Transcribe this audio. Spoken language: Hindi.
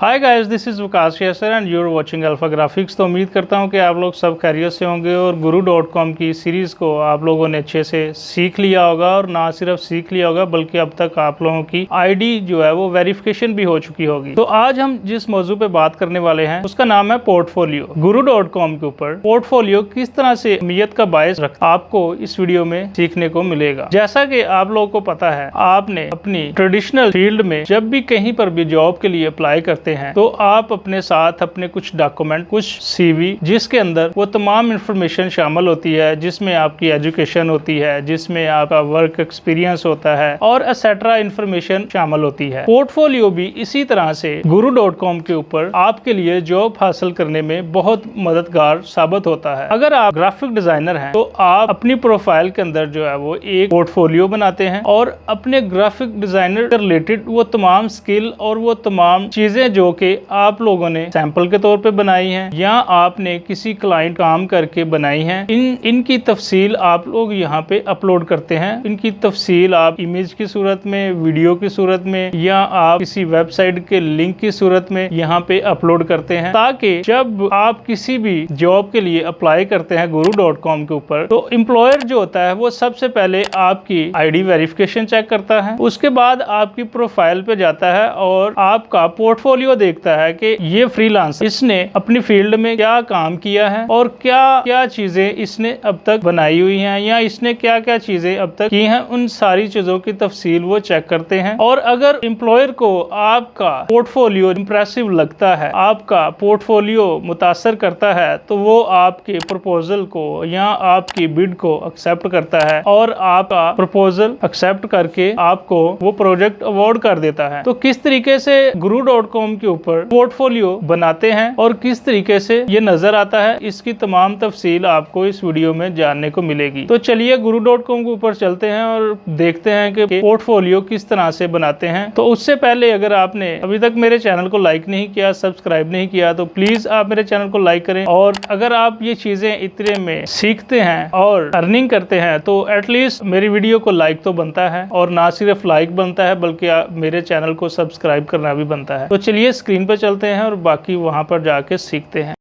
Hi guys, this is Vikas and you are watching Alpha Graphics. तो उम्मीद करता हूं कि आप लोग सब खैरियत से होंगे और guru.com की सीरीज़ को आप लोगों ने अच्छे से सीख लिया होगा। और ना सिर्फ सीख लिया होगा बल्कि अब तक आप लोगों की आईडी जो है वो वेरिफिकेशन भी हो चुकी होगी। तो आज हम जिस मौजू पे बात करने वाले हैं उसका नाम है पोर्टफोलियो। guru.com के ऊपर पोर्टफोलियो किस तरह से अहमियत का बायस रखता है, आपको इस वीडियो में सीखने को मिलेगा। जैसा कि आप लोगों को पता है, आपने अपनी ट्रेडिशनल फील्ड में जब भी कहीं पर भी जॉब के लिए अप्लाई करते हैं तो आप अपने साथ अपने कुछ डॉक्यूमेंट, कुछ सीवी, जिसके अंदर वो तमाम इंफॉर्मेशन शामिल होती है, जिसमें आपकी एजुकेशन होती है, जिसमें आपका वर्क एक्सपीरियंस होता है और एक्सेट्रा इंफॉर्मेशन शामिल होती है। पोर्टफोलियो भी इसी तरह से guru.com के ऊपर आपके लिए जॉब हासिल करने में बहुत मददगार साबित होता है। अगर आप ग्राफिक डिजाइनर हैं तो आप अपनी प्रोफाइल के अंदर जो है वो एक पोर्टफोलियो बनाते हैं और अपने ग्राफिक डिजाइनर से रिलेटेड वो तमाम स्किल और वो तमाम चीजें जो कि आप लोगों ने सैंपल के तौर पे बनाई हैं या आपने किसी क्लाइंट काम करके बनाई हैं, इनकी तफसील आप लोग यहाँ पे अपलोड करते हैं। इनकी तफसील आप इमेज की सूरत में, वीडियो की सूरत में या आप किसी वेबसाइट के लिंक की सूरत में यहाँ पे अपलोड करते हैं, ताकि जब आप किसी भी जॉब के लिए अप्लाई करते हैं guru.com के ऊपर तो एम्प्लॉयर जो होता है वो सबसे पहले आपकी आईडी वेरिफिकेशन चेक करता है, उसके बाद आपकी प्रोफाइल पे जाता है और आपका पोर्टफोलियो देखता है कि ये फ्रीलांसर इसने अपनी फील्ड में क्या काम किया है और क्या क्या चीजें इसने अब तक बनाई हुई हैं या इसने क्या क्या चीजें अब तक की हैं। उन सारी चीजों की तफसील वो चेक करते हैं और अगर एम्प्लॉयर को आपका पोर्टफोलियो इंप्रेसिव लगता है, आपका पोर्टफोलियो मुतासर करता है, तो वो आपके प्रपोजल को या आपकी बिड को एक्सेप्ट करता है और आपका प्रपोजल एक्सेप्ट करके आपको वो प्रोजेक्ट अवार्ड कर देता है। तो किस तरीके से guru.com के ऊपर पोर्टफोलियो बनाते हैं और किस तरीके से ये नजर आता है, इसकी तमाम तफसील आपको इस वीडियो में जानने को मिलेगी। तो चलिए guru.com के ऊपर चलते हैं और देखते हैं कि पोर्टफोलियो किस तरह से बनाते हैं। तो उससे पहले अगर आपने अभी तक मेरे चैनल को लाइक नहीं किया, सब्सक्राइब नहीं किया, तो प्लीज आप मेरे चैनल को लाइक करें। और अगर आप ये चीजें इतने में सीखते हैं और अर्निंग करते हैं तो एटलीस्ट मेरी वीडियो को लाइक तो बनता है, और ना सिर्फ लाइक बनता है बल्कि मेरे चैनल को सब्सक्राइब करना भी बनता है। तो चलिए स्क्रीन पर चलते हैं और बाकी वहां पर जाके सीखते हैं।